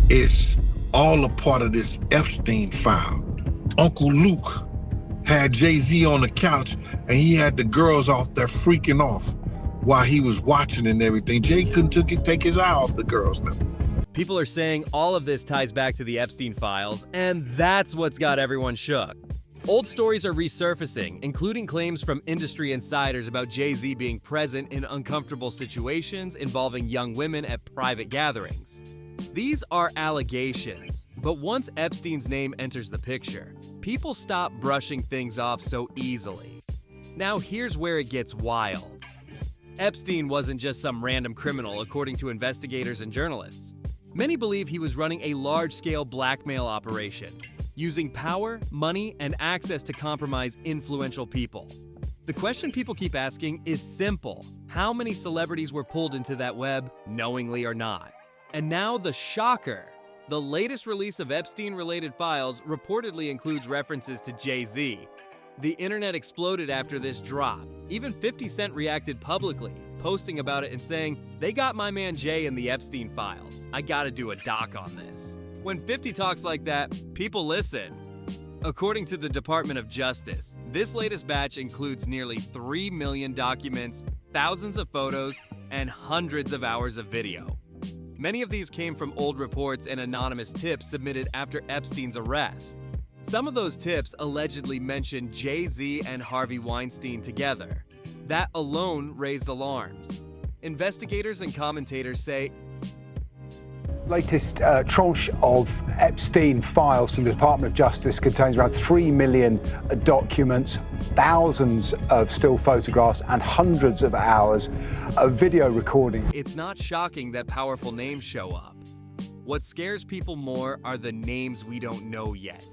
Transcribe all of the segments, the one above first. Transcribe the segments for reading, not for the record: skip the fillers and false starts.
It's all a part of this Epstein file. Uncle Luke had Jay-Z on the couch and he had the girls off there freaking off while he was watching and everything. Jay couldn't take his eye off the girls now. People are saying all of this ties back to the Epstein files, and that's what's got everyone shook. Old stories are resurfacing, including claims from industry insiders about Jay-Z being present in uncomfortable situations involving young women at private gatherings. These are allegations, but once Epstein's name enters the picture, people stop brushing things off so easily. Now here's where it gets wild. Epstein wasn't just some random criminal, according to investigators and journalists. Many believe he was running a large-scale blackmail operation, using power, money, and access to compromise influential people. The question people keep asking is simple. How many celebrities were pulled into that web, knowingly or not? And now the shocker. The latest release of Epstein-related files reportedly includes references to Jay-Z. The internet exploded after this drop. Even 50 Cent reacted publicly, posting about it and saying, "They got my man Jay in the Epstein files. I gotta do a doc on this." When 50 talks like that, people listen. According to the Department of Justice, this latest batch includes nearly 3 million documents, thousands of photos, and hundreds of hours of video. Many of these came from old reports and anonymous tips submitted after Epstein's arrest. Some of those tips allegedly mentioned Jay-Z and Harvey Weinstein together. That alone raised alarms. Investigators and commentators say Latest tranche of Epstein files from the Department of Justice contains around 3 million documents, thousands of still photographs, and hundreds of hours of video recording. it's not shocking that powerful names show up. What scares people more are the names we don't know yet.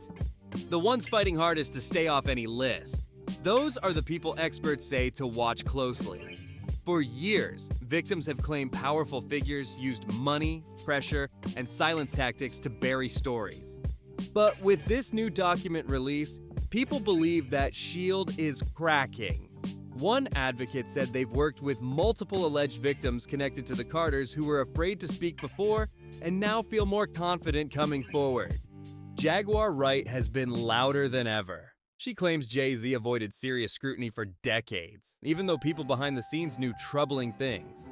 The ones fighting hardest to stay off any list. Those are the people experts say to watch closely. For years, victims have claimed powerful figures used money, pressure, and silence tactics to bury stories. But with this new document release, people believe that shield is cracking. One advocate said they've worked with multiple alleged victims connected to the Carters who were afraid to speak before and now feel more confident coming forward. Jaguar Wright has been louder than ever. She claims Jay-Z avoided serious scrutiny for decades, even though people behind the scenes knew troubling things.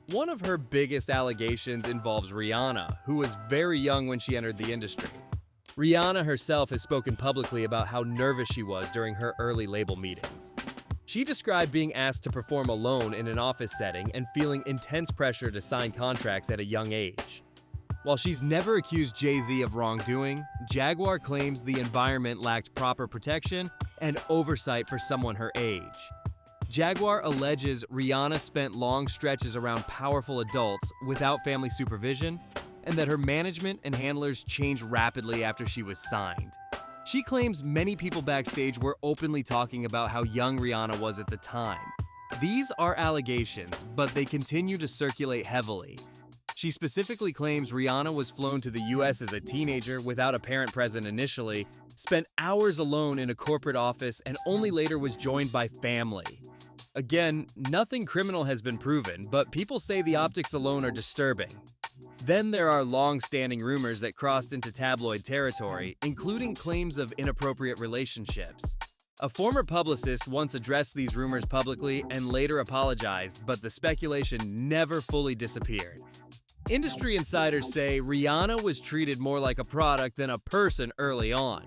One of her biggest allegations involves Rihanna, who was very young when she entered the industry. Rihanna herself has spoken publicly about how nervous she was during her early label meetings. She described being asked to perform alone in an office setting and feeling intense pressure to sign contracts at a young age. While she's never accused Jay-Z of wrongdoing, Jaguar claims the environment lacked proper protection and oversight for someone her age. Jaguar alleges Rihanna spent long stretches around powerful adults without family supervision, and that her management and handlers changed rapidly after she was signed. She claims many people backstage were openly talking about how young Rihanna was at the time. These are allegations, but they continue to circulate heavily. She specifically claims Rihanna was flown to the US as a teenager without a parent present initially, spent hours alone in a corporate office, and only later was joined by family. Again, nothing criminal has been proven, but people say the optics alone are disturbing. Then there are long-standing rumors that crossed into tabloid territory, including claims of inappropriate relationships. A former publicist once addressed these rumors publicly and later apologized, but the speculation never fully disappeared. Industry insiders say Rihanna was treated more like a product than a person early on.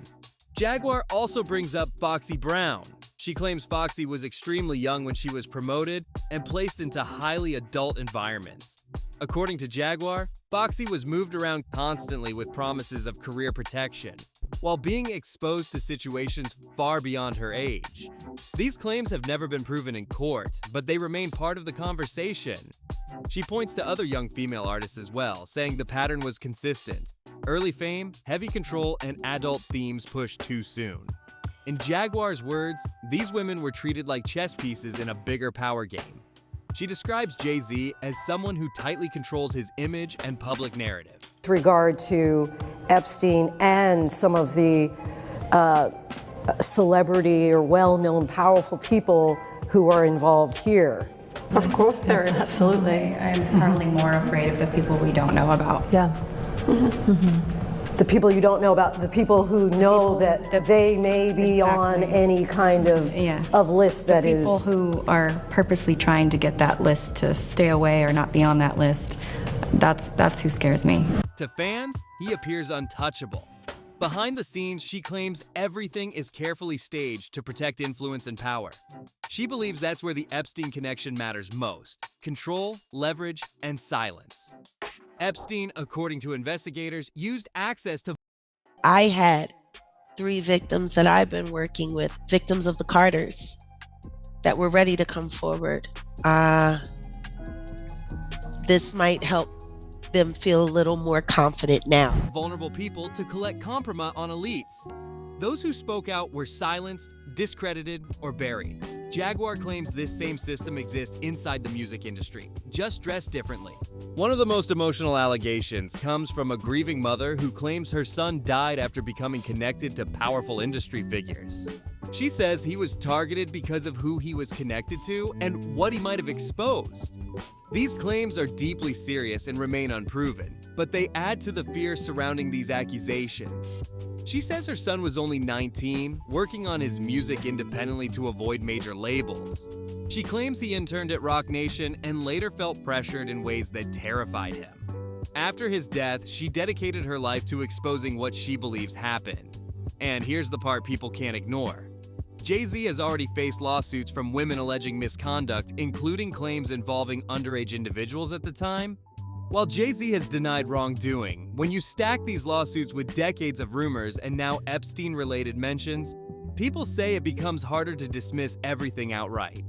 Jaguar also brings up Foxy Brown. She claims Foxy was extremely young when she was promoted and placed into highly adult environments. According to Jaguar, Foxy was moved around constantly with promises of career protection, while being exposed to situations far beyond her age. These claims have never been proven in court, but they remain part of the conversation. She points to other young female artists as well, saying the pattern was consistent: early fame, heavy control, and adult themes pushed too soon. In Jaguar's words, these women were treated like chess pieces in a bigger power game. She describes Jay-Z as someone who tightly controls his image and public narrative. With regard to Epstein and some of the celebrity or well-known powerful people who are involved here. Of course there is. Absolutely. I'm probably more afraid of the people we don't know about. Yeah. The people you don't know about, the people who know that they may be on any kind of list that is... People who are purposely trying to get that list to stay away or not be on that list, that's who scares me. To fans, he appears untouchable. Behind the scenes, she claims everything is carefully staged to protect influence and power. She believes that's where the Epstein connection matters most: control, leverage, and silence. Epstein, according to investigators, used access to... I had 3 victims that I've been working with, victims of the Carters, that were ready to come forward. This might help them feel a little more confident now. Vulnerable people to collect compromise on elites. Those who spoke out were silenced, discredited, or buried. Jaguar claims this same system exists inside the music industry, just dressed differently. One of the most emotional allegations comes from a grieving mother who claims her son died after becoming connected to powerful industry figures. She says he was targeted because of who he was connected to and what he might have exposed. These claims are deeply serious and remain unproven, but they add to the fear surrounding these accusations. She says her son was only 19, working on his music independently to avoid major labels. She claims he interned at Roc Nation and later felt pressured in ways that terrified him. After his death, she dedicated her life to exposing what she believes happened. And here's the part people can't ignore. Jay-Z has already faced lawsuits from women alleging misconduct, including claims involving underage individuals at the time. While Jay-Z has denied wrongdoing, when you stack these lawsuits with decades of rumors and now Epstein-related mentions, people say it becomes harder to dismiss everything outright.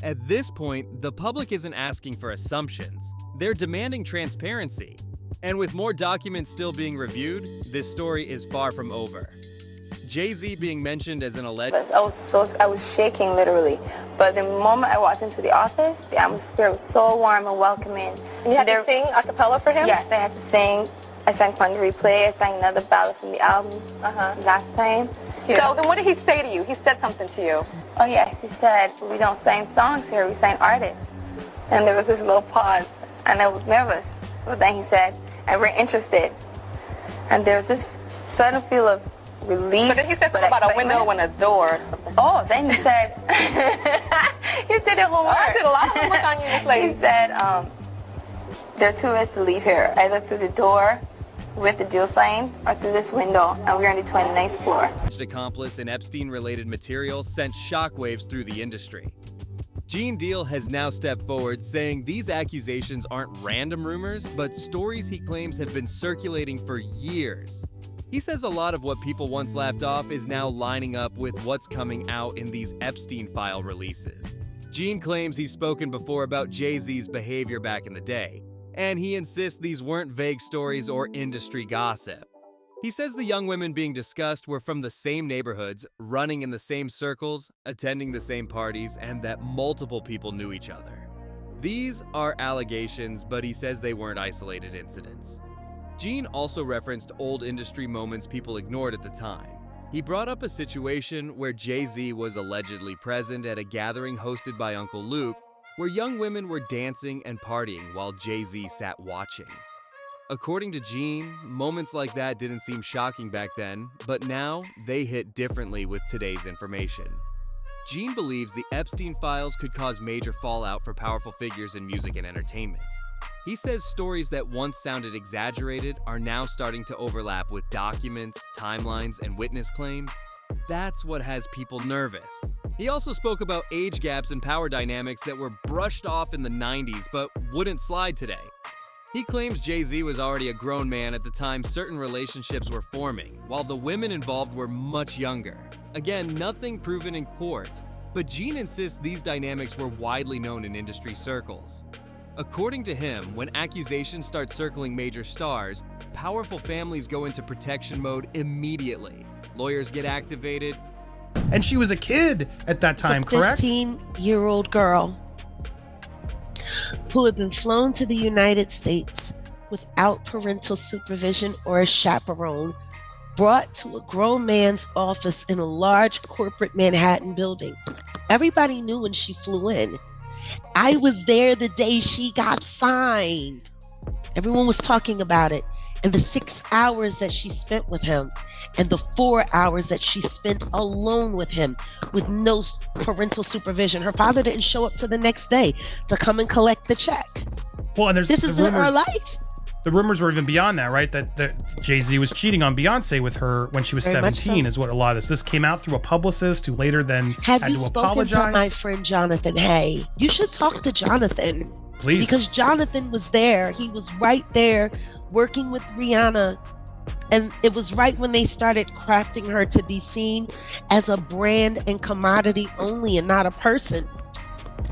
At this point, the public isn't asking for assumptions. They're demanding transparency. And with more documents still being reviewed, this story is far from over. Jay-Z being mentioned as an alleged... I was shaking literally. But the moment I walked into the office, the atmosphere was so warm and welcoming. And you had to sing a cappella for him? Yes, I had to sing. I sang Fun to Replay. I sang another ballad from the album last time. So then what did he say to you? He said something to you. Oh yes, he said, we don't sing songs here, we sing artists. And there was this little pause, and I was nervous. But then he said, and we're interested. And there was this sudden feel of relief. But then he said something about a window and a door or something. Oh, then he said, you did your homework. I did a lot of homework on you, Miss Lady. He said, there are 2 ways to leave here, either through the door with the deal sign or through this window, and we're on the 29th floor. Accomplice in Epstein-related material sent shockwaves through the industry. Gene Deal has now stepped forward, saying these accusations aren't random rumors, but stories he claims have been circulating for years. He says a lot of what people once laughed off is now lining up with what's coming out in these Epstein file releases. Gene claims he's spoken before about Jay-Z's behavior back in the day, and he insists these weren't vague stories or industry gossip. He says the young women being discussed were from the same neighborhoods, running in the same circles, attending the same parties, and that multiple people knew each other. These are allegations, but he says they weren't isolated incidents. Gene also referenced old industry moments people ignored at the time. He brought up a situation where Jay-Z was allegedly present at a gathering hosted by Uncle Luke, where young women were dancing and partying while Jay-Z sat watching. According to Gene, moments like that didn't seem shocking back then, but now they hit differently with today's information. Gene believes the Epstein files could cause major fallout for powerful figures in music and entertainment. He says stories that once sounded exaggerated are now starting to overlap with documents, timelines, and witness claims. That's what has people nervous. He also spoke about age gaps and power dynamics that were brushed off in the 90s but wouldn't slide today. He claims Jay-Z was already a grown man at the time certain relationships were forming, while the women involved were much younger. Again, nothing proven in court, but Gene insists these dynamics were widely known in industry circles. According to him, when accusations start circling major stars, powerful families go into protection mode immediately. Lawyers get activated. And she was a kid at that time, correct? A 15-year-old girl who had been flown to the United States without parental supervision or a chaperone, brought to a grown man's office in a large corporate Manhattan building. Everybody knew when she flew in. I was there the day she got signed. Everyone was talking about it. and the 6 hours that she spent with him and the 4 hours that she spent alone with him with no parental supervision. Her father didn't show up to the next day to come and collect the check. Well, and there's This the isn't her rumors, life. the rumors were even beyond that, right? That Jay-Z was cheating on Beyonce with her when she was Very much 17 so. is what a lot of this came out through a publicist who later then Have had you to spoken apologize. to my friend Jonathan? Hey, you should talk to Jonathan. Please. Because Jonathan was there. He was right there working with Rihanna. And it was right when they started crafting her to be seen as a brand and commodity only and not a person.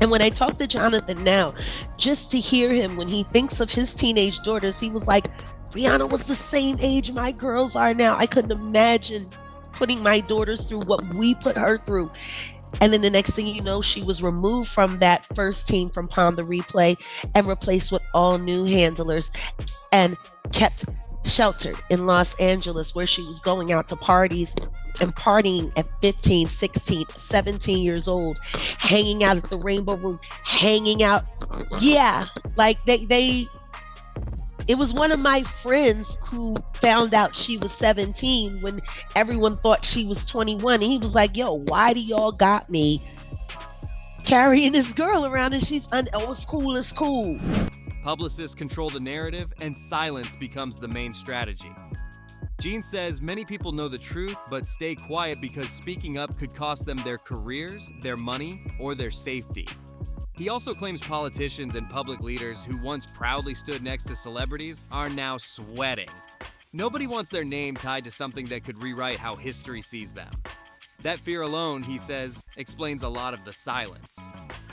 And when I talk to Jonathan now, just to hear him when he thinks of his teenage daughters, he was like, Rihanna was the same age my girls are now. I couldn't imagine putting my daughters through what we put her through. And then the next thing you know, she was removed from that first team from Pon the Replay and replaced with all new handlers and kept sheltered in Los Angeles, where she was going out to parties and partying at 15, 16, 17 years old, hanging out at the Rainbow Room, hanging out. Yeah, like it was one of my friends who found out she was 17 when everyone thought she was 21. And he was like, yo, why do y'all got me carrying this girl around and she's oh, it's cool, it's cool. Publicists control the narrative, and silence becomes the main strategy. Gene says many people know the truth but stay quiet because speaking up could cost them their careers, their money, or their safety. He also claims politicians and public leaders who once proudly stood next to celebrities are now sweating. Nobody wants their name tied to something that could rewrite how history sees them. That fear alone, he says, explains a lot of the silence.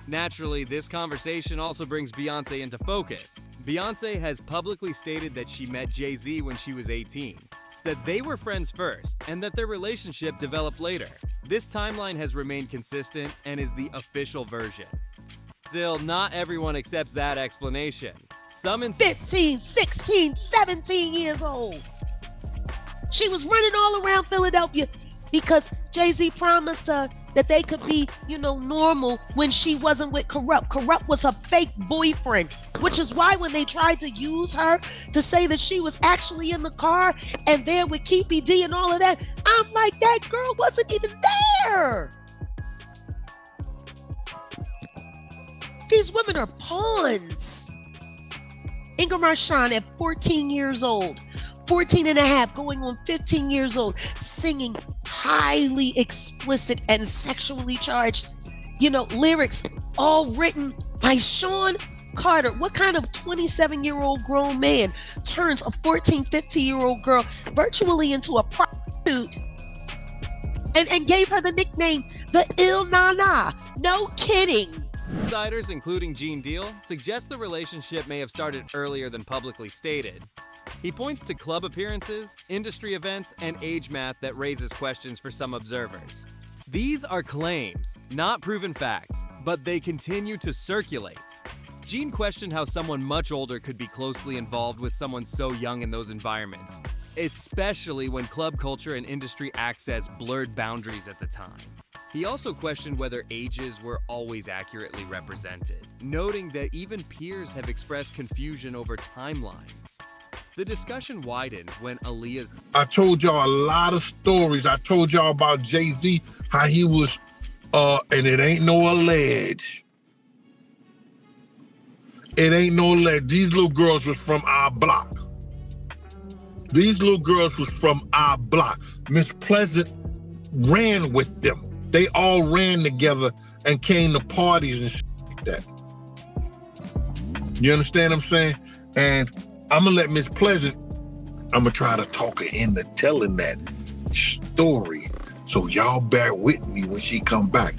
Naturally, this conversation also brings Beyonce into focus. Beyonce has publicly stated that she met Jay-Z when she was 18, that they were friends first, and that their relationship developed later. This timeline has remained consistent and is the official version. Still, not everyone accepts that explanation. Some 15, 16, 17 years old. She was running all around Philadelphia because Jay-Z promised her that they could be, normal when she wasn't with Corrupt. Corrupt was her fake boyfriend, which is why when they tried to use her to say that she was actually in the car and there with Keepy D and all of that, I'm like, that girl wasn't even there. These women are pawns. Inga Marchand at 14 years old, 14 and a half, going on 15 years old, singing highly explicit and sexually charged, lyrics all written by Sean Carter. What kind of 27-year-old grown man turns a 14, 15-year-old girl virtually into a prostitute and gave her the nickname the Il Nana? No kidding. Insiders, including Gene Deal, suggest the relationship may have started earlier than publicly stated. He points to club appearances, industry events, and age math that raises questions for some observers. These are claims, not proven facts, but they continue to circulate. Gene questioned how someone much older could be closely involved with someone so young in those environments, especially when club culture and industry access blurred boundaries at the time. He also questioned whether ages were always accurately represented, noting that even peers have expressed confusion over timelines. The discussion widened when Aaliyah... I told y'all a lot of stories. I told y'all about Jay-Z, how he was, and it ain't no allege. It ain't no allege. These little girls was from our block. These little girls was from our block. Miss Pleasant ran with them. They all ran together and came to parties and shit like that. You understand what I'm saying? And I'm gonna let Miss Pleasant, I'm gonna try to talk her into telling that story. So y'all bear with me when she come back.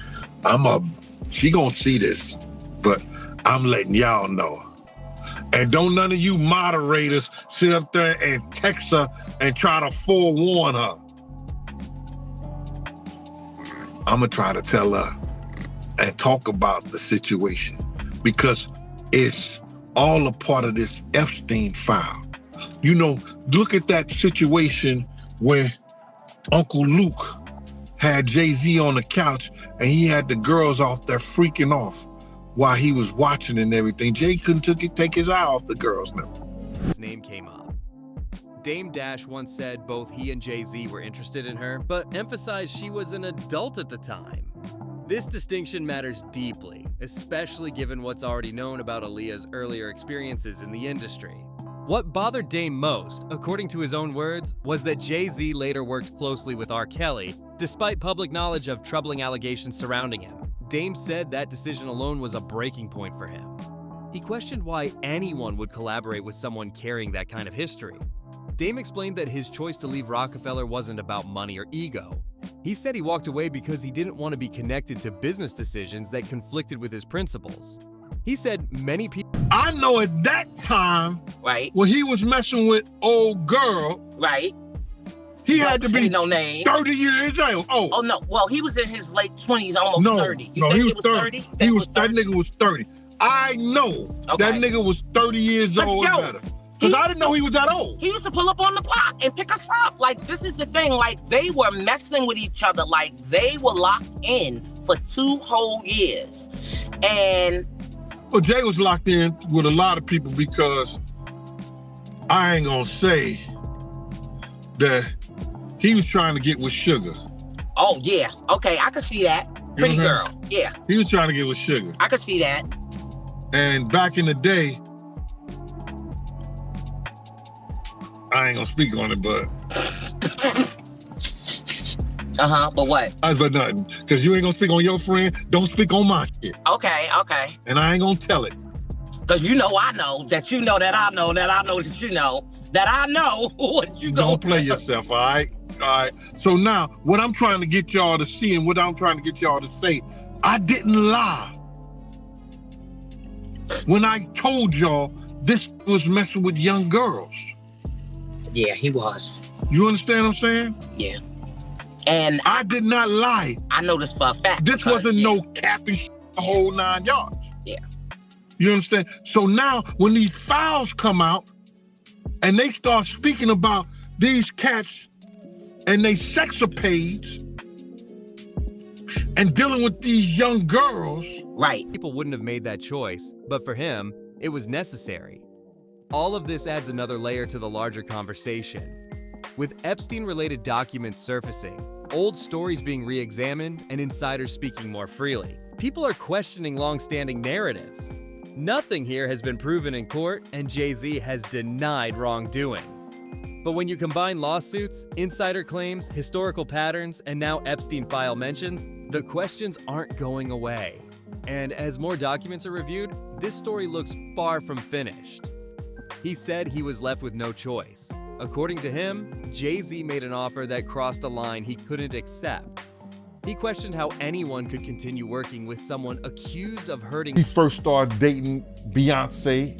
She gonna see this, but I'm letting y'all know. And don't none of you moderators sit up there and text her and try to forewarn her. I'm gonna try to tell her and talk about the situation because it's all a part of this Epstein file. Look at that situation where Uncle Luke had Jay-Z on the couch and he had the girls off there freaking off while he was watching and everything. Jay couldn't take his eye off the girls now. His name came up. Dame Dash once said both he and Jay-Z were interested in her, but emphasized she was an adult at the time. This distinction matters deeply, especially given what's already known about Aaliyah's earlier experiences in the industry. What bothered Dame most, according to his own words, was that Jay-Z later worked closely with R. Kelly, despite public knowledge of troubling allegations surrounding him. Dame said that decision alone was a breaking point for him. He questioned why anyone would collaborate with someone carrying that kind of history. Dame explained that his choice to leave Rockefeller wasn't about money or ego. He said he walked away because he didn't want to be connected to business decisions that conflicted with his principles. He said many people... I know at that time, right, when he was messing with old girl, right, he had to be no name. 30 years old. Oh no, well he was in his late 20s, almost no, 30. No, he was 30. That nigga was 30. I know that nigga was 30 years old or better. Because I didn't know he was that old. He used to pull up on the block and pick us up. Like, this is the thing. Like, they were messing with each other. Like, they were locked in for 2 whole years. And... Well, Jay was locked in with a lot of people because I ain't gonna say that he was trying to get with Sugar. Oh, yeah. Okay, I could see that. Pretty girl. Yeah. He was trying to get with Sugar. I could see that. And back in the day, I ain't gonna speak on it, but... But what? But nothing. Because you ain't gonna speak on your friend, don't speak on my shit. Okay. And I ain't gonna tell it. Because you know I know, that you know that I know, that I know that you know, that I know what you Don't play yourself, all right? All right. So now, what I'm trying to get y'all to see and what I'm trying to get y'all to say, I didn't lie when I told y'all this was messing with young girls. Yeah, he was. You understand what I'm saying? Yeah. And I did not lie. I know this for a fact. This wasn't no capping the whole 9 yards. Yeah. You understand? So now when these files come out and they start speaking about these cats and they sexapades and dealing with these young girls. Right. People wouldn't have made that choice, but for him, it was necessary. All of this adds another layer to the larger conversation. With Epstein-related documents surfacing, old stories being re-examined, and insiders speaking more freely, people are questioning long-standing narratives. Nothing here has been proven in court, and Jay-Z has denied wrongdoing. But when you combine lawsuits, insider claims, historical patterns, and now Epstein file mentions, the questions aren't going away. And as more documents are reviewed, this story looks far from finished. He said he was left with no choice. According to him, Jay-Z made an offer that crossed a line he couldn't accept. He questioned how anyone could continue working with someone accused of hurting. He first started dating Beyonce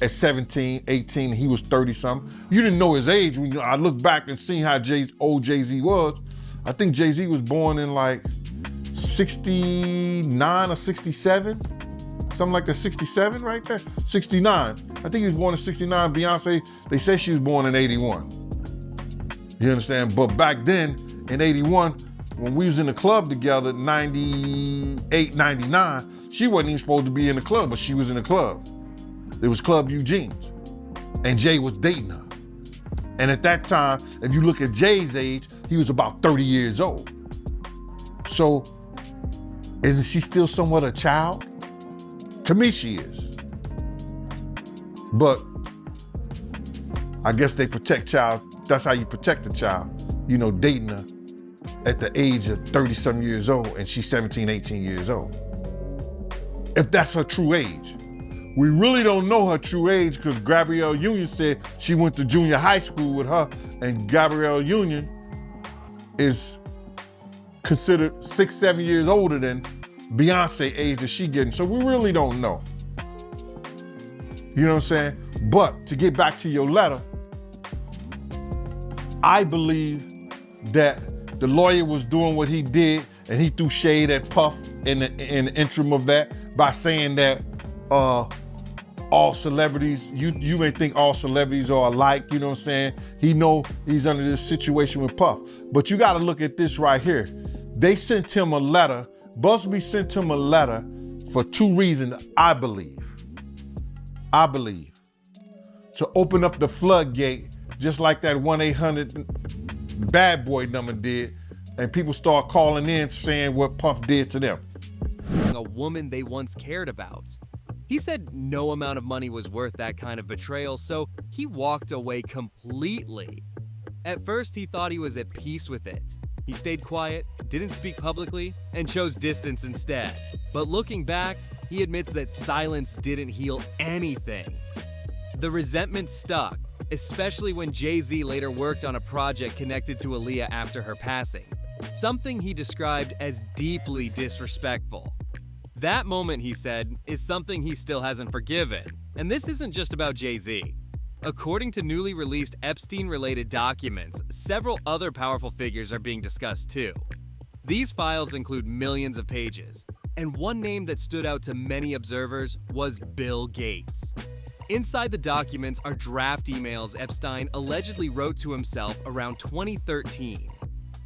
at 17, 18, he was 30-something. You didn't know his age. When I look back and see how old Jay-Z was, I think Jay-Z was born in like 69 or 67. Something like that, 67 right there? 69. I think he was born in 69. Beyonce, they say she was born in 81. You understand? But back then, in 81, when we was in the club together, 98, 99, she wasn't even supposed to be in the club, but she was in the club. It was Club Eugene's. And Jay was dating her. And at that time, if you look at Jay's age, he was about 30 years old. So, isn't she still somewhat a child? To me, she is. But I guess they protect child. That's how you protect a child. You know, dating her at the age of 30-some years old and she's 17, 18 years old. If that's her true age. We really don't know her true age because Gabrielle Union said she went to junior high school with her, and Gabrielle Union is considered 6, 7 years older than Beyonce age that she getting, so we really don't know. You know what I'm saying? But to get back to your letter, I believe that the lawyer was doing what he did and he threw shade at Puff in the interim of that by saying that all celebrities, you may think all celebrities are alike, you know what I'm saying? He know he's under this situation with Puff. But you gotta look at this right here. They sent him a letter. Busby sent him a letter for 2 reasons, I believe. To open up the floodgate just like that 1-800 bad boy number did, and people start calling in saying what Puff did to them. A woman they once cared about. He said no amount of money was worth that kind of betrayal, so he walked away completely. At first, he thought he was at peace with it. He stayed quiet, didn't speak publicly, and chose distance instead. But looking back, he admits that silence didn't heal anything. The resentment stuck, especially when Jay-Z later worked on a project connected to Aaliyah after her passing, something he described as deeply disrespectful. That moment, he said, is something he still hasn't forgiven. And this isn't just about Jay-Z. According to newly released Epstein-related documents, several other powerful figures are being discussed too. These files include millions of pages, and one name that stood out to many observers was Bill Gates. Inside the documents are draft emails Epstein allegedly wrote to himself around 2013.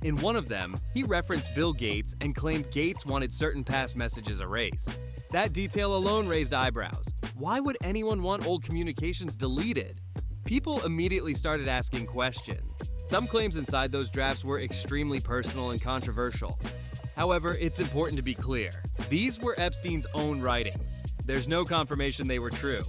In one of them, he referenced Bill Gates and claimed Gates wanted certain past messages erased. That detail alone raised eyebrows. Why would anyone want old communications deleted? People immediately started asking questions. Some claims inside those drafts were extremely personal and controversial. However, it's important to be clear. These were Epstein's own writings. There's no confirmation they were true.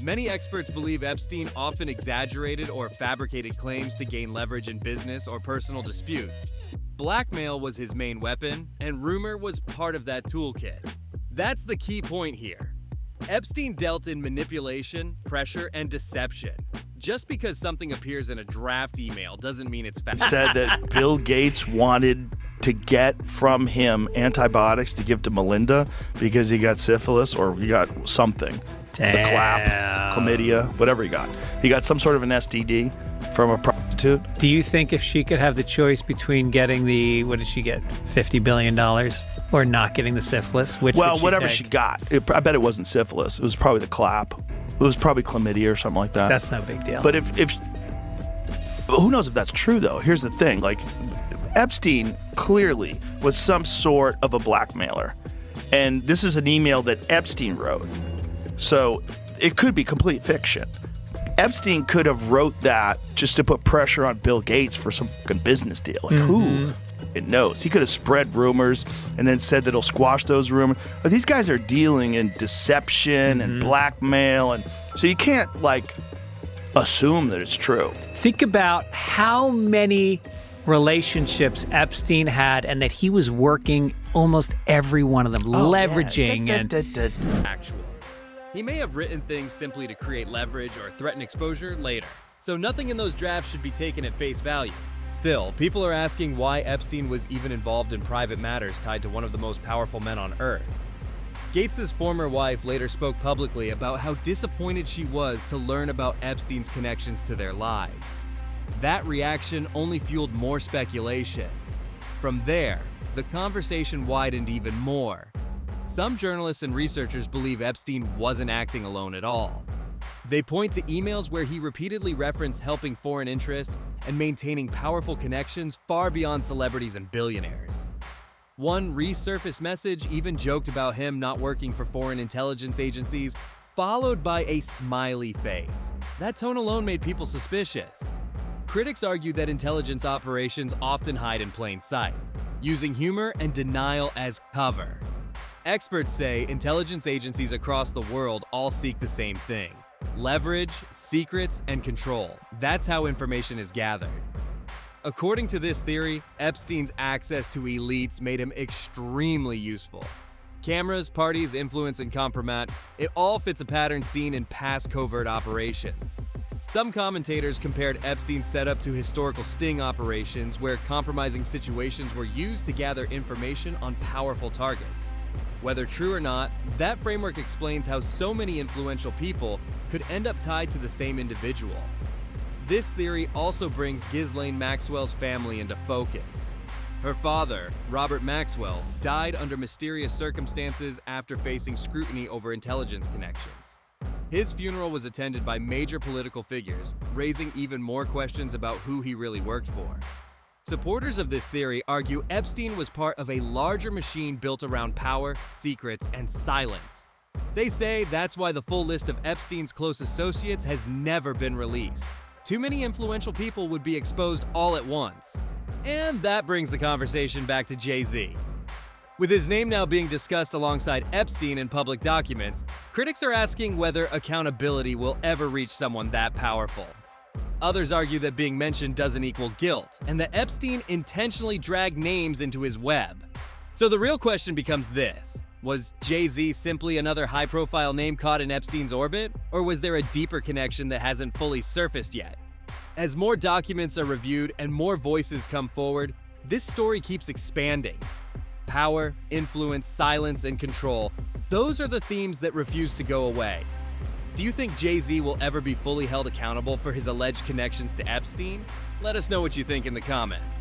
Many experts believe Epstein often exaggerated or fabricated claims to gain leverage in business or personal disputes. Blackmail was his main weapon, and rumor was part of that toolkit. That's the key point here. Epstein dealt in manipulation, pressure, and deception. Just because something appears in a draft email doesn't mean it's fact. Said that Bill Gates wanted to get from him antibiotics to give to Melinda because he got syphilis or he got something. The clap, chlamydia, whatever he got. He got some sort of an STD from a prostitute. Do you think if she could have the choice between getting the, what did she get, $50 billion or not getting the syphilis, which would she whatever take? she got. I bet it wasn't syphilis. It was probably the clap. It was probably chlamydia or something like that. That's no big deal. But if who knows if that's true, though? Here's the thing. Like, Epstein clearly was some sort of a blackmailer. And this is an email that Epstein wrote. So it could be complete fiction. Epstein could have wrote that just to put pressure on Bill Gates for some fucking business deal. Like, who knows? He could have spread rumors and then said that he'll squash those rumors. But these guys are dealing in deception and blackmail, and so you can't, like, assume that it's true. Think about how many relationships Epstein had and that he was working almost every one of them, leveraging Actual. He may have written things simply to create leverage or threaten exposure later, so nothing in those drafts should be taken at face value. Still, people are asking why Epstein was even involved in private matters tied to one of the most powerful men on Earth. Gates' former wife later spoke publicly about how disappointed she was to learn about Epstein's connections to their lives. That reaction only fueled more speculation. From there, the conversation widened even more. Some journalists and researchers believe Epstein wasn't acting alone at all. They point to emails where he repeatedly referenced helping foreign interests and maintaining powerful connections far beyond celebrities and billionaires. One resurfaced message even joked about him not working for foreign intelligence agencies, followed by a smiley face. That tone alone made people suspicious. Critics argue that intelligence operations often hide in plain sight, using humor and denial as cover. Experts say intelligence agencies across the world all seek the same thing: leverage, secrets, and control. That's how information is gathered. According to this theory, Epstein's access to elites made him extremely useful. Cameras, parties, influence, and compromat, it all fits a pattern seen in past covert operations. Some commentators compared Epstein's setup to historical sting operations where compromising situations were used to gather information on powerful targets. Whether true or not, that framework explains how so many influential people could end up tied to the same individual. This theory also brings Ghislaine Maxwell's family into focus. Her father, Robert Maxwell, died under mysterious circumstances after facing scrutiny over intelligence connections. His funeral was attended by major political figures, raising even more questions about who he really worked for. Supporters of this theory argue Epstein was part of a larger machine built around power, secrets, and silence. They say that's why the full list of Epstein's close associates has never been released. Too many influential people would be exposed all at once. And that brings the conversation back to Jay-Z. With his name now being discussed alongside Epstein in public documents, critics are asking whether accountability will ever reach someone that powerful. Others argue that being mentioned doesn't equal guilt, and that Epstein intentionally dragged names into his web. So the real question becomes this: was Jay-Z simply another high-profile name caught in Epstein's orbit, or was there a deeper connection that hasn't fully surfaced yet? As more documents are reviewed and more voices come forward, this story keeps expanding. Power, influence, silence, and control, those are the themes that refuse to go away. Do you think Jay-Z will ever be fully held accountable for his alleged connections to Epstein? Let us know what you think in the comments.